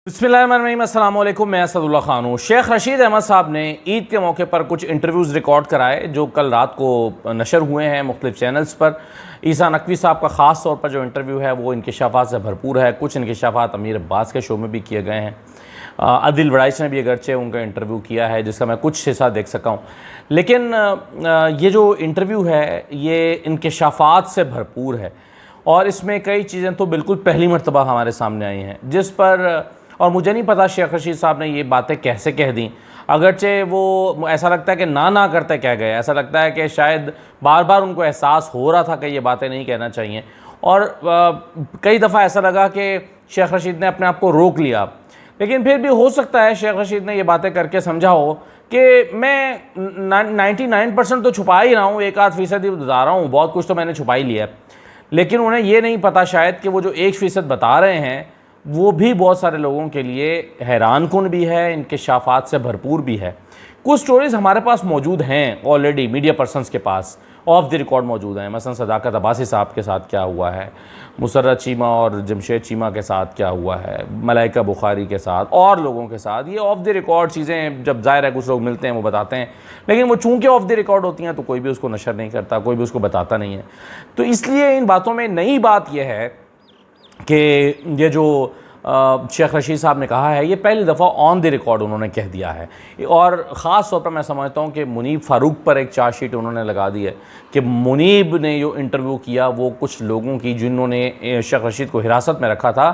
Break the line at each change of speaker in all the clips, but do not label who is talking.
बिस्मिल्लाहिर्रहमानिर्रहीम, अस्सलाम वालेकुम। मैं असदुल्ला ख़ान हूँ। शेख रशीद अहमद साहब ने ईद के मौके पर कुछ इंटरव्यूज़ रिकॉर्ड कराए जो कल रात को नशर हुए हैं मुख्तलिफ़ चैनल्स पर। ईसा नकवी साहब का ख़ास तौर पर जो इंटरव्यू है वो इंकिशाफ़ात से भरपूर है। कुछ इंकिशाफ़ात अमीर अब्बास के शो में भी किए गए हैं। आदिल वड़ाइच ने भी अगरचे उनका इंटरव्यू किया है जिसका मैं कुछ हिस्सा देख सका हूँ, लेकिन ये जो इंटरव्यू है ये इंकिशाफ़ात से भरपूर है और इसमें कई चीज़ें तो बिल्कुल पहली मर्तबा हमारे सामने आई हैं जिस पर और मुझे नहीं पता शेख रशीद साहब ने ये बातें कैसे कह दी। अगरचे वो ऐसा लगता है कि ना करते कह गए, ऐसा लगता है कि शायद बार बार उनको एहसास हो रहा था कि ये बातें नहीं कहना चाहिए और कई दफ़ा ऐसा लगा कि शेख रशीद ने अपने आप को रोक लिया। लेकिन फिर भी हो सकता है शेख रशीद ने ये बातें करके समझा हो कि मैं 99% तो छुपा ही रहा हूँ, 1-8% ही बता रहा हूँ, बहुत कुछ तो मैंने छुपा ही लिया है। लेकिन उन्हें ये नहीं पता शायद कि वो जो 1% बता रहे हैं वो भी बहुत सारे लोगों के लिए हैरान कुन भी है, इंकिशाफ़ात से भरपूर भी है। कुछ स्टोरीज़ हमारे पास मौजूद हैं ऑलरेडी, मीडिया पर्सनस के पास ऑफ द रिकॉर्ड मौजूद हैं। मसलन सदाकत अब्बासी साहब के साथ क्या हुआ है, मुसर्रत चीमा और जमशेद चीमा के साथ क्या हुआ है, मलाइका बुखारी के साथ और लोगों के साथ, ये ऑफ द रिकॉर्ड चीज़ें जब ज़ाहिर है कुछ लोग मिलते हैं वो बताते हैं, लेकिन वो चूँकि ऑफ द रिकॉर्ड होती हैं तो कोई भी उसको नशर नहीं करता, कोई भी उसको बताता नहीं है। तो इसलिए इन बातों में नई बात यह है कि ये जो शेख रशीद साहब ने कहा है ये पहली दफ़ा ऑन द रिकॉर्ड उन्होंने कह दिया है। और ख़ास तौर पर मैं समझता हूँ कि मुनीब फ़ारूक पर एक चार्जशीट उन्होंने लगा दी है कि मुनीब ने जो इंटरव्यू किया वो कुछ लोगों की जिन्होंने शेख रशीद को हिरासत में रखा था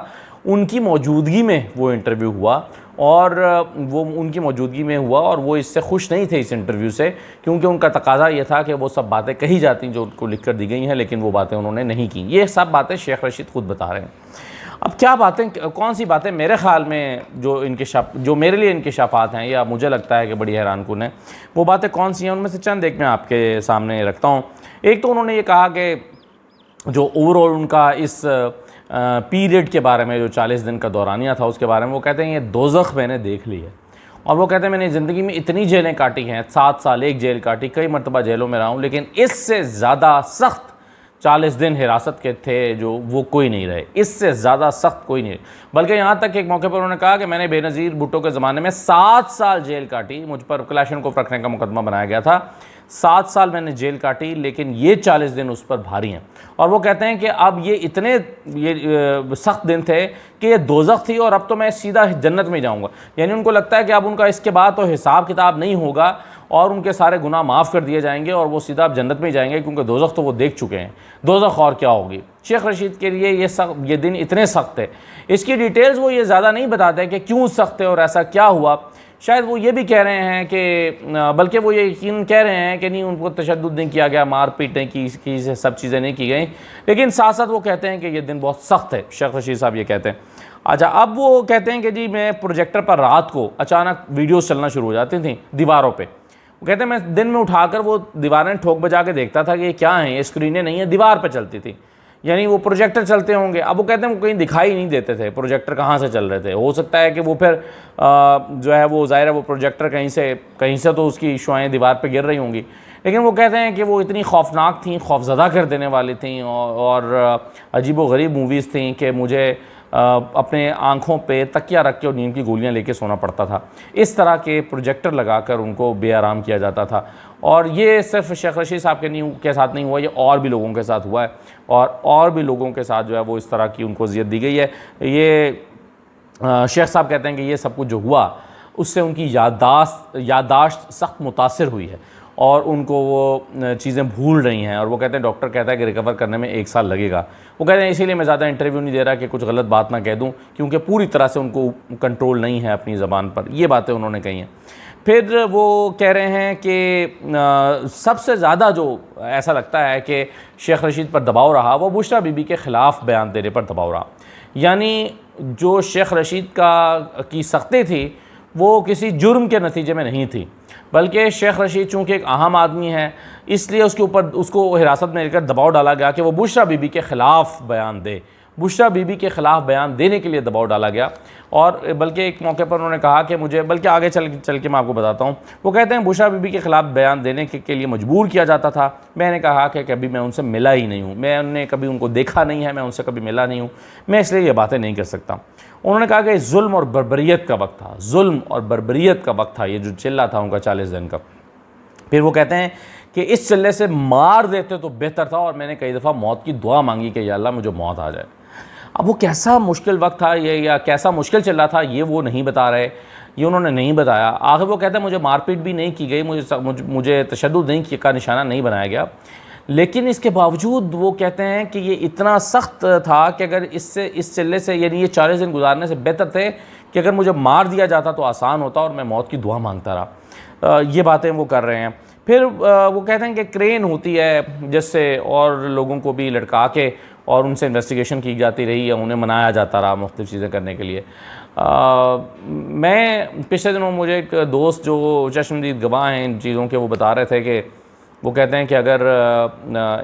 उनकी मौजूदगी में वो इंटरव्यू हुआ और वो उनकी मौजूदगी में हुआ और वो इससे खुश नहीं थे इस इंटरव्यू से, क्योंकि उनका तकाजा ये था कि वो सब बातें कही जाती जो उनको लिख कर दी गई हैं, लेकिन वो बातें उन्होंने नहीं की। ये सब बातें शेख रशीद ख़ुद बता रहे हैं। अब क्या बातें, कौन सी बातें मेरे ख़्याल में जो मेरे लिए इंकिशाफ़ात हैं या मुझे लगता है कि बड़ी हैरान कुन है, वो बातें कौन सी हैं, उनमें से चंद एक मैं आपके सामने रखता हूँ। एक तो उन्होंने ये कहा कि जो ओवरऑल उनका इस पीरियड के बारे में जो 40 दिन का दौरानिया था उसके बारे में वो कहते हैं ये दोज़ख मैंने देख ली है। और वो कहते हैं मैंने ज़िंदगी में इतनी जेलें काटी हैं, 7 साल एक जेल काटी, कई मरतबा जेलों में रहा हूँ, लेकिन इससे ज़्यादा सख्त 40 दिन हिरासत के थे जो वो कोई नहीं रहे, इससे ज़्यादा सख्त कोई नहीं रहे। बल्कि यहाँ तक एक मौके पर उन्होंने कहा कि मैंने बेनज़ीर भुट्टो के ज़माने में 7 साल जेल काटी, मुझ पर क्लाशनकोफ रखने का मुकदमा बनाया गया था, 7 साल मैंने जेल काटी, लेकिन ये 40 दिन उस पर भारी हैं। और वो कहते हैं कि अब ये इतने सख्त दिन थे कि ये दोज़ख थी और अब तो मैं सीधा जन्नत में जाऊँगा। यानी उनको लगता है कि अब उनका इसके बाद तो हिसाब किताब नहीं होगा और उनके सारे गुनाह माफ़ कर दिए जाएंगे और वो सीधा अब जन्नत में ही जाएंगे, क्योंकि दोज़ख तो वो देख चुके हैं, दोज़ख और क्या होगी। शेख रशीद के लिए ये दिन इतने सख्त है। इसकी डिटेल्स वो ये ज़्यादा नहीं बताते कि क्यों सख्त है और ऐसा क्या हुआ। शायद वो ये भी कह रहे हैं कि बल्कि वो ये यकीन कह रहे हैं कि नहीं उनको तशद्दुद नहीं किया गया, मार पीट नहीं की सब चीज़ें नहीं की गई, लेकिन साथ साथ वो कहते हैं कि ये दिन बहुत सख्त है। शेख रशीद साहब ये कहते हैं। अच्छा, अब वो कहते हैं कि जी मैं प्रोजेक्टर पर रात को अचानक वीडियोस चलना शुरू हो जाती थी दीवारों पे। वो कहते हैं मैं दिन में उठाकर वो दीवारें ठोक बजा के देखता था कि ये क्या है, ये स्क्रीनें नहीं है, दीवार पे चलती थी, यानी वो प्रोजेक्टर चलते होंगे। अब वो कहते हैं वो कहीं दिखाई नहीं देते थे प्रोजेक्टर कहाँ से चल रहे थे। हो सकता है कि वो फिर जो है वो ज़ाहिर है वो प्रोजेक्टर कहीं से तो उसकी शुआएँ दीवार पे गिर रही होंगी, लेकिन वो कहते हैं कि वो इतनी खौफनाक थी, खौफज़दा कर देने वाली थी और अजीब व गरीब मूवीज़ थी कि मुझे अपने आँखों पे तकिया रख के और नींद की गोलियां लेके सोना पड़ता था। इस तरह के प्रोजेक्टर लगाकर उनको बेआराम किया जाता था। और ये सिर्फ शेख रशीद साहब के साथ नहीं हुआ, ये और भी लोगों के साथ हुआ है और भी लोगों के साथ जो है वो इस तरह की उनको अज़ियत दी गई है। ये शेख साहब कहते हैं कि ये सब कुछ जो हुआ उससे उनकी याददाश्त सख्त मुतासिर हुई है और उनको वो चीज़ें भूल रही हैं। और वो कहते हैं डॉक्टर कहता है कि रिकवर करने में 1 साल लगेगा। वो कहते हैं इसीलिए मैं ज़्यादा इंटरव्यू नहीं दे रहा कि कुछ गलत बात ना कह दूं, क्योंकि पूरी तरह से उनको कंट्रोल नहीं है अपनी ज़बान पर। ये बातें उन्होंने कही हैं। फिर वो कह रहे हैं कि सबसे ज़्यादा जो ऐसा लगता है कि शेख रशीद पर दबाव रहा वो बुशरा बीबी के ख़िलाफ़ बयान देने पर दबाव रहा। यानी जो शेख रशीद की सख्ती थी वो किसी जुर्म के नतीजे में नहीं थी, बल्कि शेख रशीद चूँकि एक अहम आदमी है इसलिए उसको हिरासत में लेकर दबाव डाला गया कि वो बुशरा बीबी के ख़िलाफ़ बयान दे, बुशरा बीबी के ख़िलाफ़ बयान देने के लिए दबाव डाला गया। और बल्कि एक मौके पर उन्होंने कहा कि मुझे, बल्कि आगे चल के मैं आपको बताता हूँ, वो कहते हैं बुशरा बीबी के ख़िलाफ़ बयान देने के लिए मजबूर किया जाता था। मैंने कहा कि कभी मैं उनसे मिला ही नहीं हूँ, मैंने कभी उनको देखा नहीं है, मैं उनसे कभी मिला नहीं हूँ, मैं इसलिए ये बातें नहीं कर सकता। उन्होंने कहा कि जुल्म और बर्बरियत का वक्त था, जुल्म और बर्बरियत का वक्त था ये जो चिल्ला था उनका 40 दिन का। फिर वो कहते हैं कि इस चिल्ले से मार देते तो बेहतर था, और मैंने कई दफ़ा मौत की दुआ मांगी कि या अल्लाह मुझे मौत आ जाए। अब वो कैसा मुश्किल वक्त था ये, या कैसा मुश्किल चिल्ला था ये वो नहीं बता रहे, ये उन्होंने नहीं बताया। आखिर वो कहते हैं मुझे मारपीट भी नहीं की गई, मुझे तशद्दुद नहीं का निशाना नहीं बनाया गया, लेकिन इसके बावजूद वो कहते हैं कि ये इतना सख्त था कि अगर इस चिल्ले से, यानी ये 40 दिन गुजारने से बेहतर थे कि अगर मुझे मार दिया जाता तो आसान होता, और मैं मौत की दुआ मांगता रहा। ये बातें वो कर रहे हैं। फिर वो कहते हैं कि क्रेन होती है जिससे और लोगों को भी लटका के और उनसे इन्वेस्टिगेशन की जाती रही, या उन्हें मनाया जाता रहा मुख्तलिफ़ चीज़ें करने के लिए। मैं पिछले दिनों, मुझे एक दोस्त जो चश्मदीद गवाह हैं इन चीज़ों के, वो बता रहे थे कि वो कहते हैं कि अगर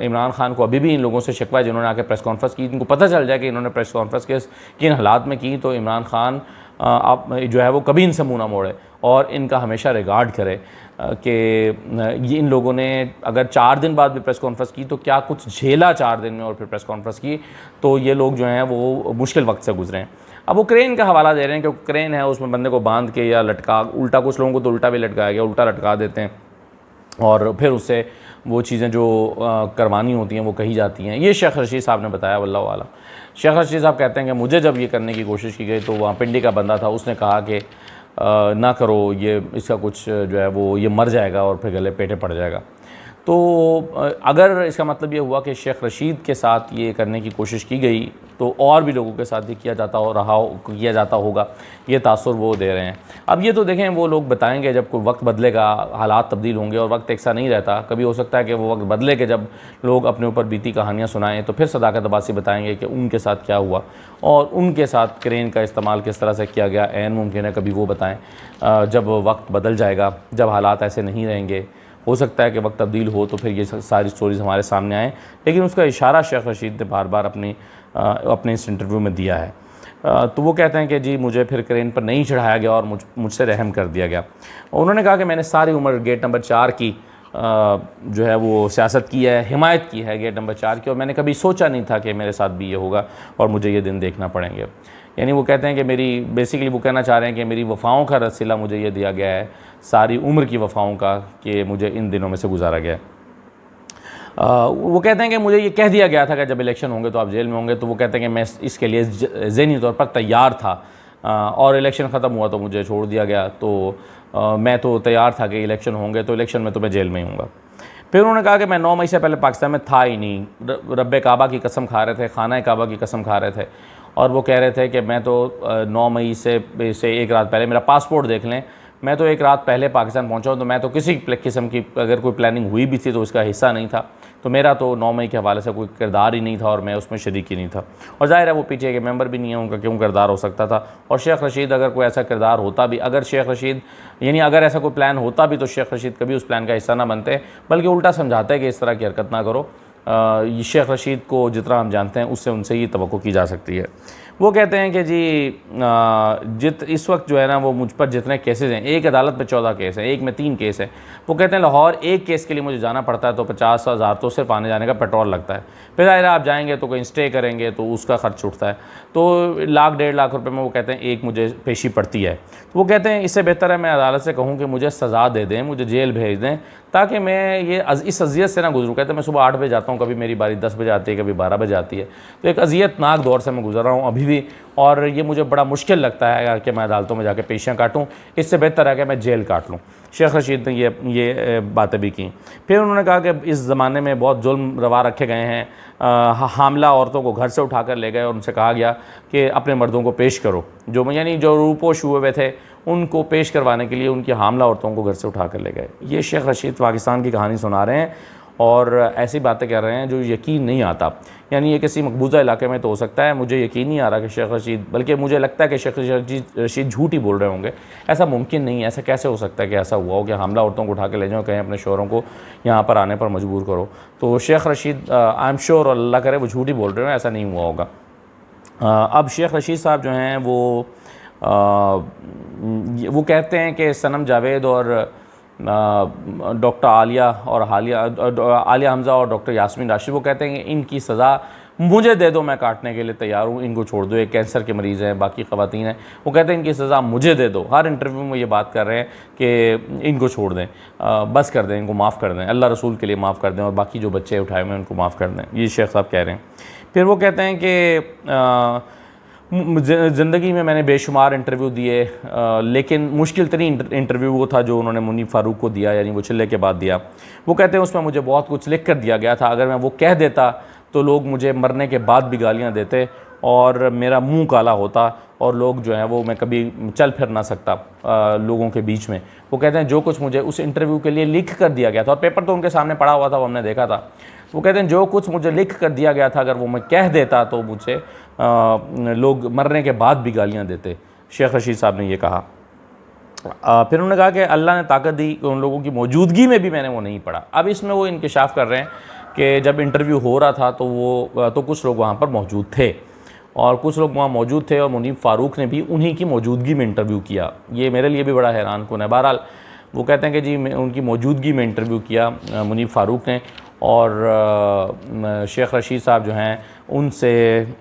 इमरान खान को अभी भी इन लोगों से शिकवा है जिन्होंने आके प्रेस कॉन्फ्रेंस की, इनको पता चल जाए कि इन्होंने प्रेस कॉन्फ्रेंस किन हालात में की, तो इमरान खान आप जो है वो कभी इनसे मुँह ना मोड़े और इनका हमेशा रिगार्ड करे कि ये इन लोगों ने अगर 4 दिन बाद भी प्रेस कॉन्फ्रेंस की तो क्या कुछ झेला 4 दिन में, और फिर प्रेस कॉन्फ्रेंस की, तो ये लोग जो हैं वो मुश्किल वक्त से गुजरे हैं। अब वो क्रेन का हवाला दे रहे हैं कि क्रेन है, उसमें बंदे को बांध के या लटका, उल्टा, कुछ लोगों को तो उल्टा भी लटकाया गया, उल्टा लटका देते हैं और फिर उससे वो चीज़ें जो करवानी होती हैं वो कही जाती हैं। ये शेख रशीद साहब ने बताया, वल्लाहु आलम। शेख रशीद साहब कहते हैं कि मुझे जब ये करने की कोशिश की गई तो वहाँ पिंडी का बंदा था, उसने कहा कि ना करो, ये इसका कुछ जो है वो ये मर जाएगा और फिर गले पेटे पड़ जाएगा। तो अगर इसका मतलब ये हुआ कि शेख रशीद के साथ ये करने की कोशिश की गई तो और भी लोगों के साथ भी किया जाता होगा, ये तासुर वो दे रहे हैं। अब ये तो देखें, वो लोग बताएंगे जब कोई वक्त बदलेगा, हालात तब्दील होंगे, और वक्त एक सा नहीं रहता। कभी हो सकता है कि वो वक्त बदले कि जब लोग अपने ऊपर बीती कहानियाँ सुनाएं तो फिर सदाकत अब्बासी बताएंगे कि उनके साथ क्या हुआ और उनके साथ क्रेन का इस्तेमाल किस तरह से किया गया। ऐन मुमकिन है कभी वो बताएँ। जब वक्त बदल जाएगा, जब हालात ऐसे नहीं रहेंगे, हो सकता है कि वक्त तब्दील हो तो फिर ये सारी स्टोरीज़ हमारे सामने आएँ। लेकिन उसका इशारा शेख रशीद ने बार बार अपने इस इंटरव्यू में दिया है। तो वो कहते हैं कि जी मुझे फिर क्रेन पर नहीं चढ़ाया गया और मुझसे रहम कर दिया गया। उन्होंने कहा कि मैंने सारी उम्र गेट नंबर 4 की जो है वो सियासत की है, हिमायत की है गेट नंबर 4 की, और मैंने कभी सोचा नहीं था कि मेरे साथ भी ये होगा और मुझे ये दिन देखना पड़ेंगे। यानी वो कहते हैं कि बेसिकली वो कहना चाह रहे हैं कि मेरी वफ़ाओं का रसीला मुझे ये दिया गया है, सारी उम्र की वफ़ाओं का, कि मुझे इन दिनों में से गुजारा गया है। वो कहते हैं कि मुझे ये कह दिया गया था कि जब इलेक्शन होंगे तो आप जेल में होंगे। तो वो कहते हैं कि मैं इसके लिए ज़हनी तौर पर तैयार था, और इलेक्शन ख़त्म हुआ तो मुझे छोड़ दिया गया। तो मैं तो तैयार था कि इलेक्शन होंगे तो इलेक्शन में तो मैं जेल में ही हूँगा। फिर उन्होंने कहा कि मैं 9 मई से पहले पाकिस्तान में था ही नहीं, रब्बे काबा की कसम खा रहे थे, खाना काबा की कसम खा रहे थे, और वो कह रहे थे कि मैं तो 9 मई से एक रात पहले, मेरा पासपोर्ट देख लें, मैं तो एक रात पहले पाकिस्तान पहुंचा हूं, तो मैं तो किसी किस्म की अगर कोई प्लानिंग हुई भी थी तो उसका हिस्सा नहीं था। तो मेरा तो 9 मई के हवाले से कोई किरदार ही नहीं था और मैं उसमें शरीक ही नहीं था। और ज़ाहिर है वो पीटीआई के मेंबर भी नहीं है, उनका क्यों किरदार हो सकता था। और शेख रशीद अगर कोई ऐसा किरदार होता भी, अगर शेख रशीद यानी अगर ऐसा कोई प्लान होता भी तो शेख रशीद कभी उस प्लान का हिस्सा ना बनते, बल्कि उल्टा समझाते कि इस तरह की हरकत ना करो। शेख रशीद को जितना हम जानते हैं उससे उनसे ही तवक्को की जा सकती है। वो कहते हैं कि जी इस वक्त जो है ना वो मुझ पर जितने केसेस हैं, एक अदालत में 14 केस हैं, एक में 3 केस हैं। वो कहते हैं लाहौर एक केस के लिए मुझे जाना पड़ता है तो 50,000 तो सिर्फ आने जाने का पेट्रोल लगता है। फिर ज़ाहिर आप जाएंगे तो कहीं स्टे करेंगे तो उसका खर्च उठता है, तो 1,00,000-1.5 लाख रुपये में वो कहते हैं एक मुझे पेशी पड़ती है। तो वो कहते हैं इससे बेहतर है मैं अदालत से कहूँ कि मुझे सज़ा दे दें, मुझे जेल भेज दें, ताकि मैं इस अजियत से ना गुजरूँ। कहते हैं मैं सुबह 8 बजे जाता हूँ, कभी मेरी बारी 10 बजे आती है, कभी 12 बजे आती है, तो एक अजियतनाक दौर से मैं गुजर रहा हूँ अभी भी, और ये मुझे बड़ा मुश्किल लगता है कि मैं अदालतों में जाके पेशियाँ काटूँ। इससे बेहतर है कि मैं जेल काट लूँ। शेख रशीद ने ये बातें भी की। फिर उन्होंने कहा कि इस ज़माने में बहुत जुल्म रवा रखे गए हैं, हामला औरतों को घर से उठाकर ले गए और उनसे कहा गया कि अपने मर्दों को पेश करो, यानी जो रूपोश हुए थे उनको पेश करवाने के लिए उनकी हामला औरतों को घर से उठा कर ले गए। ये शेख रशीद पाकिस्तान की कहानी सुना रहे हैं और ऐसी बातें कर रहे हैं जो यकीन नहीं आता। यानी ये किसी मकबूजा इलाके में तो हो सकता है, मुझे यकीन नहीं आ रहा कि शेख रशीद, बल्कि मुझे लगता है कि शेख रशीद झूठ ही बोल रहे होंगे। ऐसा मुमकिन नहीं है, ऐसा कैसे हो सकता है कि ऐसा हुआ हो कि हामला औरतों को उठा के ले जाओ, कहीं अपने शोहरों को यहाँ पर आने पर मजबूर करो। तो Sheikh Rashid I am sure, Allah करे वो झूठ ही बोल रहे हो, ऐसा नहीं हुआ होगा। अब शेख रशीद साहब जो हैं वो कहते हैं कि सनम जावेद और डॉक्टर आलिया और आलिया हमज़ा और डॉक्टर यास्मीन राशिद, वो कहते हैं कि इनकी सज़ा मुझे दे दो, मैं काटने के लिए तैयार हूँ, इनको छोड़ दो, एक कैंसर के मरीज़ हैं, बाकी ख़वातीन हैं, वो कहते हैं इनकी सज़ा मुझे दे दो। हर इंटरव्यू में ये बात कर रहे हैं कि इनको छोड़ दें, बस कर दें, इनको माफ़ कर दें, अल्लाह रसूल के लिए माफ़ कर दें, और बाकी जो बच्चे उठाए हुए हैं उनको माफ़ कर दें। ये शेख साहब कह रहे हैं। फिर वो कहते हैं कि ज़िंदगी में मैंने बेशुमार इंटरव्यू दिए, लेकिन मुश्किल तरीन इंटरव्यू वो था जो उन्होंने मुनीब फ़ारूक को दिया, यानी वो चिल्ले के बाद दिया। वो कहते हैं उसमें मुझे बहुत कुछ लिख कर दिया गया था, अगर मैं वो कह देता तो लोग मुझे मरने के बाद भी गालियाँ देते और मेरा मुंह काला होता और लोग जो हैं वो मैं कभी चल फिर ना सकता लोगों के बीच में। वो कहते हैं जो कुछ मुझे उस इंटरव्यू के लिए लिख कर दिया गया था, और पेपर तो उनके सामने पड़ा हुआ था, वो हमने देखा था। वो कहते हैं जो कुछ मुझे लिख कर दिया गया था, अगर वो मैं कह देता तो मुझे लोग मरने के बाद भी गालियाँ देते। शेख रशीद साहब ने ये कहा। फिर उन्होंने कहा कि अल्लाह ने ताकत दी कि उन लोगों की मौजूदगी में भी मैंने वो नहीं पढ़ा। अब इसमें वो इंकिशाफ कर रहे हैं कि जब इंटरव्यू हो रहा था तो कुछ लोग वहाँ पर मौजूद थे, और कुछ लोग वहाँ मौजूद थे, और मुनीब फ़ारूक ने भी उन्हीं की मौजूदगी में इंटरव्यू किया। ये मेरे लिए भी बड़ा हैरान कुन है। बहरहाल वो कहते हैं कि जी उनकी मौजूदगी में इंटरव्यू किया मुनीब फ़ारूक ने, और शेख रशीद साहब जो हैं उनसे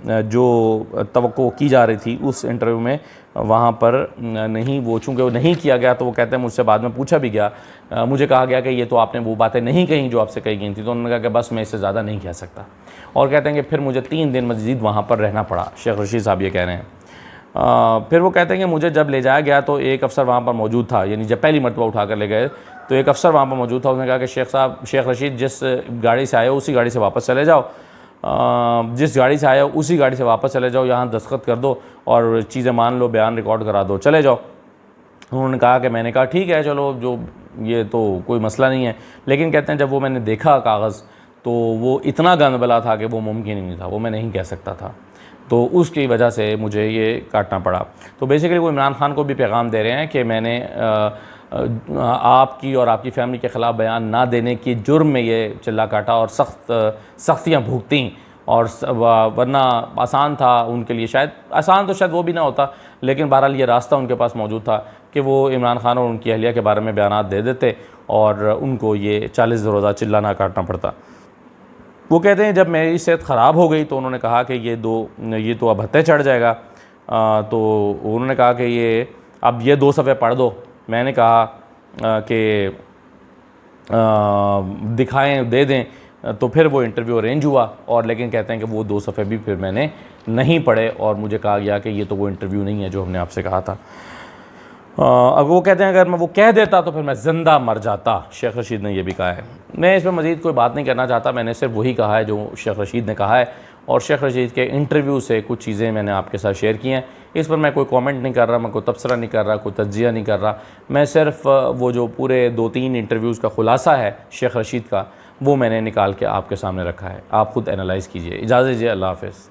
जो तवक्को की जा रही थी उस इंटरव्यू में वहाँ पर नहीं, वो चूँकि वो नहीं किया गया, तो वो कहते हैं मुझसे बाद में पूछा भी गया, मुझे कहा गया कि ये तो आपने वो बातें नहीं कहीं जो आपसे कही गई थी, तो उन्होंने कहा कि बस मैं इससे ज़्यादा नहीं कह सकता। और कहते हैं कि फिर मुझे 3 दिन मज़ीद वहाँ पर रहना पड़ा। शेख रशीद साहब ये कह रहे हैं। फिर वो कहते हैं कि मुझे जब ले जाया गया तो एक अफसर वहाँ पर मौजूद था, यानी जब पहली मरतबा उठा कर ले गए तो एक अफसर वहाँ पर मौजूद था। उसने कहा कि शेख रशीद जिस गाड़ी से आए हो उसी गाड़ी से वापस चले जाओ, जिस गाड़ी से आए हो उसी गाड़ी से वापस चले जाओ, यहाँ दस्तखत कर दो और चीज़ें मान लो, बयान रिकॉर्ड करा दो, चले जाओ। उन्होंने कहा कि मैंने कहा ठीक है चलो, जो ये तो कोई मसला नहीं है। लेकिन कहते हैं जब वो मैंने देखा कागज़ तो वो इतना गंदबला था कि वो मुमकिन ही नहीं था, वो मैं नहीं कह सकता था, तो उसकी वजह से मुझे ये काटना पड़ा। तो बेसिकली वो इमरान खान को भी पैगाम दे रहे हैं कि मैंने आपकी और आपकी फ़ैमिली के ख़िलाफ़ बयान ना देने की जुर्म में ये चिल्ला काटा और सख्तियाँ भुगतीं, और वरना आसान था उनके लिए, शायद आसान तो शायद वो भी ना होता, लेकिन बहरहाल ये रास्ता उनके पास मौजूद था कि वो इमरान खान और उनकी अहलिया के बारे में बयानात दे देते और उनको ये 40 रोज़ा चिल्ला ना काटना पड़ता। वो कहते हैं जब मेरी सेहत ख़राब हो गई तो उन्होंने कहा कि ये तो अब हत्ते चढ़ जाएगा, तो उन्होंने कहा कि अब ये 2 सफ़े पढ़ दो। मैंने कहा कि दिखाएं, दे दें, तो फिर वो इंटरव्यू अरेंज हुआ, और लेकिन कहते हैं कि वो 2 सफ़े भी फिर मैंने नहीं पढ़े, और मुझे कहा गया कि ये तो वो इंटरव्यू नहीं है जो हमने आपसे कहा था। अब वो कहते हैं अगर मैं वो कह देता तो फिर मैं ज़िंदा मर जाता। शेख रशीद ने यह भी कहा है। मैं इसमें मज़ीद कोई बात नहीं करना चाहता, मैंने सिर्फ वही कहा है जो शेख रशीद ने कहा है, और शेख रशीद के इंटरव्यू से कुछ चीज़ें मैंने आपके साथ शेयर की हैं। इस पर मैं कोई कमेंट नहीं कर रहा, मैं कोई तबसरा नहीं कर रहा, कोई तज्जिया नहीं कर रहा। मैं सिर्फ वो जो पूरे 2-3 इंटरव्यूज़ का ख़ुलासा है शेख रशीद का, वो मैंने निकाल के आपके सामने रखा है। आप ख़ुद एनालाइज़ कीजिए। इजाज़त दीजिए। अल्लाह हाफ़िज़।